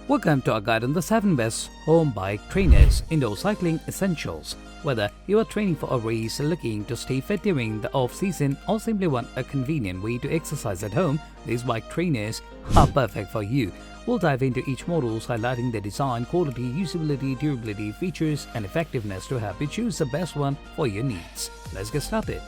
Welcome to our guide on the 7 best home bike trainers indoor cycling essentials. Whether you are training for a race, looking to stay fit during the off-season, or simply want a convenient way to exercise at home, these bike trainers are perfect for you. We'll dive into each model, highlighting the design, quality, usability, durability, features, and effectiveness to help you choose the best one for your needs. Let's get started.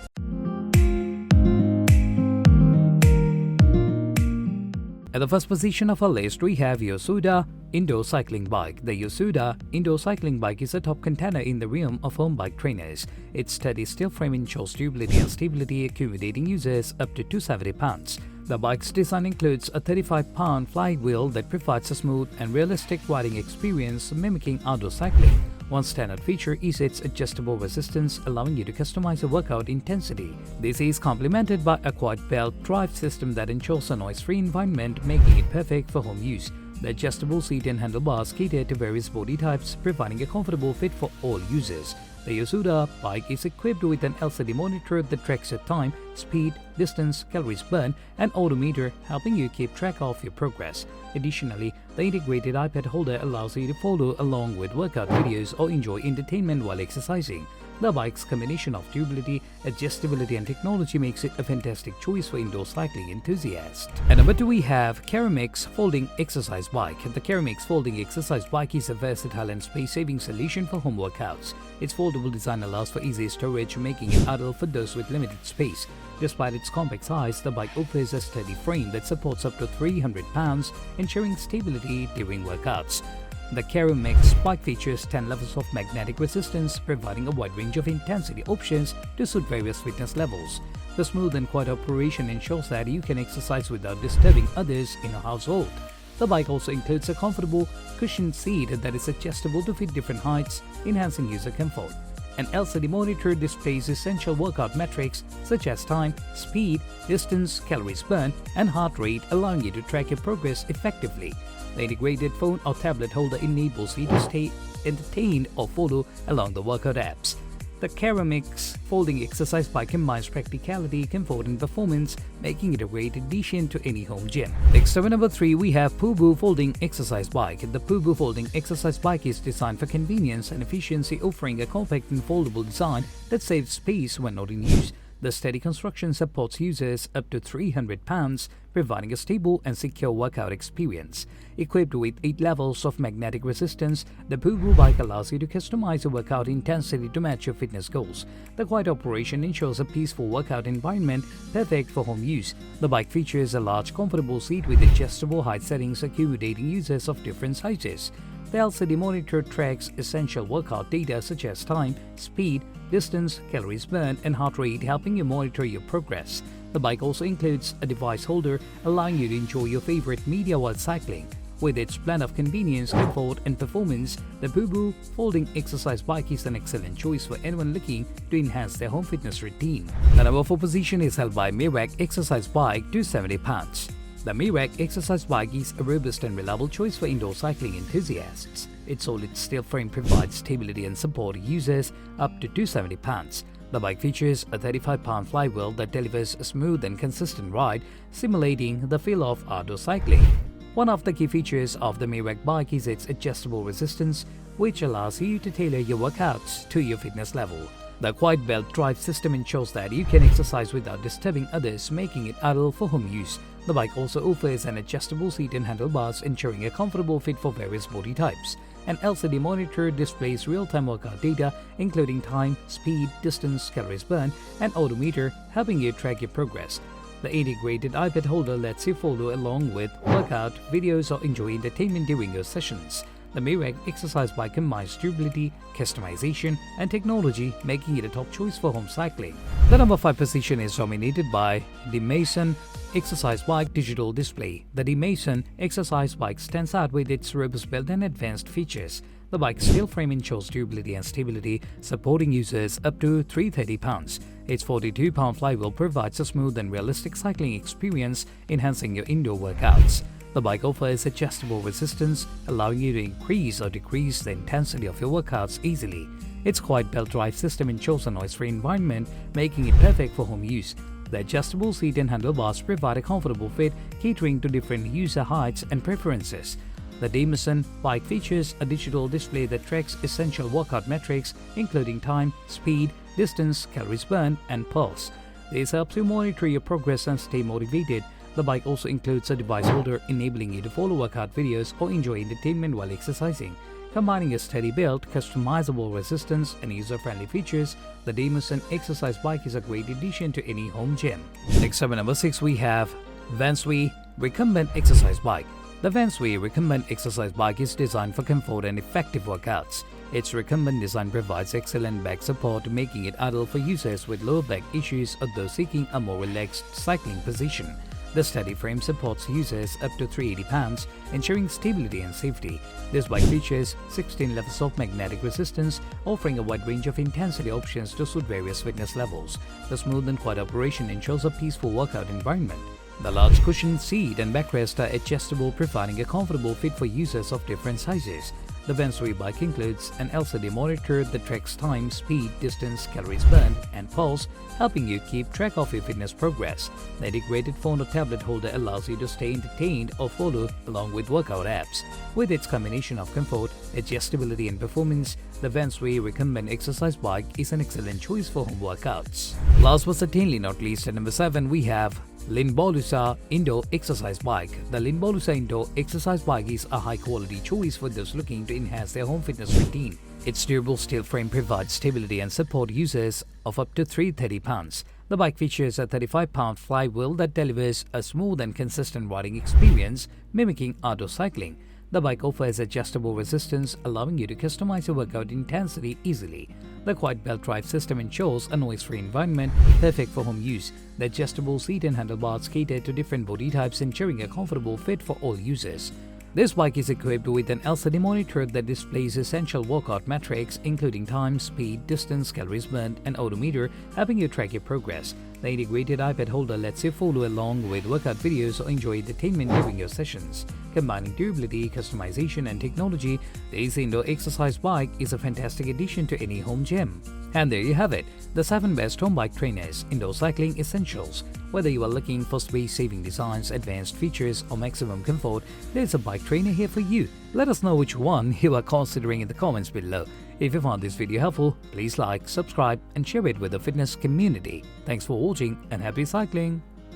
At the first position of our list, we have YOSUDA Indoor Cycling Bike. The YOSUDA Indoor Cycling Bike is a top contender in the realm of home bike trainers. Its sturdy steel frame ensures durability and stability, accommodating users up to 270 pounds. The bike's design includes a 35-pound flywheel that provides a smooth and realistic riding experience mimicking outdoor cycling. One standout feature is its adjustable resistance, allowing you to customize the workout intensity. This is complemented by a quad belt drive system that ensures a noise-free environment, making it perfect for home use. The adjustable seat and handlebars cater to various body types, providing a comfortable fit for all users. The YOSUDA bike is equipped with an LCD monitor that tracks your time, speed, distance, calories burned, and odometer, helping you keep track of your progress. Additionally, the integrated iPad holder allows you to follow along with workout videos or enjoy entertainment while exercising. The bike's combination of durability, adjustability, and technology makes it a fantastic choice for indoor cycling enthusiasts. At number 2, we have Caromix Folding Exercise Bike. The Caromix Folding Exercise Bike is a versatile and space-saving solution for home workouts. Its foldable design allows for easy storage, making it ideal for those with limited space. Despite its compact size, the bike offers a sturdy frame that supports up to 300 pounds, ensuring stability during workouts. The Caromix bike features 10 levels of magnetic resistance, providing a wide range of intensity options to suit various fitness levels. The smooth and quiet operation ensures that you can exercise without disturbing others in a household. The bike also includes a comfortable, cushioned seat that is adjustable to fit different heights, enhancing user comfort. An LCD monitor displays essential workout metrics such as time, speed, distance, calories burned, and heart rate, allowing you to track your progress effectively. The integrated phone or tablet holder enables you to stay entertained or follow along the workout apps. The Caromix Folding Exercise Bike combines practicality, comfort, and performance, making it a great addition to any home gym. Next up at number 3, we have pooboo Folding Exercise Bike. The pooboo Folding Exercise Bike is designed for convenience and efficiency, offering a compact and foldable design that saves space when not in use. The steady construction supports users up to 300 pounds, providing a stable and secure workout experience. Equipped with 8 levels of magnetic resistance, the pooboo bike allows you to customize the workout intensity to match your fitness goals. The quiet operation ensures a peaceful workout environment, perfect for home use. The bike features a large, comfortable seat with adjustable height settings, accommodating users of different sizes. The LCD monitor tracks essential workout data such as time, speed, distance, calories burned, and heart rate, helping you monitor your progress. The bike also includes a device holder, allowing you to enjoy your favorite media while cycling. With its blend of convenience, comfort, and performance, the pooboo Folding Exercise Bike is an excellent choice for anyone looking to enhance their home fitness routine. The number 4 position is held by MERACH Exercise Bike 270 pounds. The MERACH Exercise Bike is a robust and reliable choice for indoor cycling enthusiasts. Its solid steel frame provides stability and support users up to 270 pounds. The bike features a 35-pound flywheel that delivers a smooth and consistent ride, simulating the feel of outdoor cycling. One of the key features of the MERACH bike is its adjustable resistance, which allows you to tailor your workouts to your fitness level. The quad belt drive system ensures that you can exercise without disturbing others, making it ideal for home use. The bike also offers an adjustable seat and handlebars, ensuring a comfortable fit for various body types. An LCD monitor displays real-time workout data, including time, speed, distance, calories burned, and odometer, helping you track your progress. The integrated iPad holder lets you follow along with workout videos or enjoy entertainment during your sessions. The MERACH Exercise Bike combines durability, customization, and technology, making it a top choice for home cycling. The number 5 position is dominated by DMASUN Exercise Bike Digital Display. The DMASUN Exercise Bike stands out with its robust build and advanced features. The bike's steel frame ensures durability and stability, supporting users up to 330 pounds. Its 42-pound flywheel provides a smooth and realistic cycling experience, enhancing your indoor workouts. The bike offers adjustable resistance, allowing you to increase or decrease the intensity of your workouts easily. Its quad belt drive system ensures a noise-free environment, making it perfect for home use. The adjustable seat and handlebars provide a comfortable fit, catering to different user heights and preferences. The DMASUN bike features a digital display that tracks essential workout metrics including time, speed, distance, calories burned, and pulse. This helps you monitor your progress and stay motivated. The bike also includes a device holder enabling you to follow workout videos or enjoy entertainment while exercising. Combining a steady build, customizable resistance, and user-friendly features, the DMASUN exercise bike is a great addition to any home gym. Next up at number 6 we have VANSWE Recumbent Exercise Bike. The VANSWE Recumbent Exercise Bike is designed for comfort and effective workouts. Its recumbent design provides excellent back support, making it ideal for users with lower back issues or those seeking a more relaxed cycling position. The steady frame supports users up to 380 pounds, ensuring stability and safety. This bike features 16 levels of magnetic resistance, offering a wide range of intensity options to suit various fitness levels. The smooth and quiet operation ensures a peaceful workout environment. The large cushioned seat and backrest are adjustable, providing a comfortable fit for users of different sizes. The VANSWE bike includes an LCD monitor that tracks time, speed, distance, calories burned, and pulse, helping you keep track of your fitness progress. The integrated phone or tablet holder allows you to stay entertained or follow along with workout apps. With its combination of comfort, adjustability, and performance, the VANSWE Recumbent Exercise Bike is an excellent choice for home workouts. Last but certainly not least, at number 7 we have LINBOLUSA Indoor Exercise Bike. The LINBOLUSA Indoor Exercise Bike is a high-quality choice for those looking to enhance their home fitness routine. Its durable steel frame provides stability and support users of up to 330 pounds. The bike features a 35-pound flywheel that delivers a smooth and consistent riding experience, mimicking outdoor cycling. The bike offers adjustable resistance, allowing you to customize your workout intensity easily. The quiet belt drive system ensures a noise-free environment, perfect for home use. The adjustable seat and handlebars cater to different body types, ensuring a comfortable fit for all users. This bike is equipped with an LCD monitor that displays essential workout metrics including time, speed, distance, calories burned, and odometer, helping you track your progress. The integrated iPad holder lets you follow along with workout videos or enjoy entertainment during your sessions. Combining durability, customization, and technology, this indoor exercise bike is a fantastic addition to any home gym. And there you have it, the 7 best home bike trainers, indoor cycling essentials. Whether you are looking for space-saving designs, advanced features, or maximum comfort, there's a bike trainer here for you. Let us know which one you are considering in the comments below. If you found this video helpful, please like, subscribe, and share it with the fitness community. Thanks for watching and happy cycling!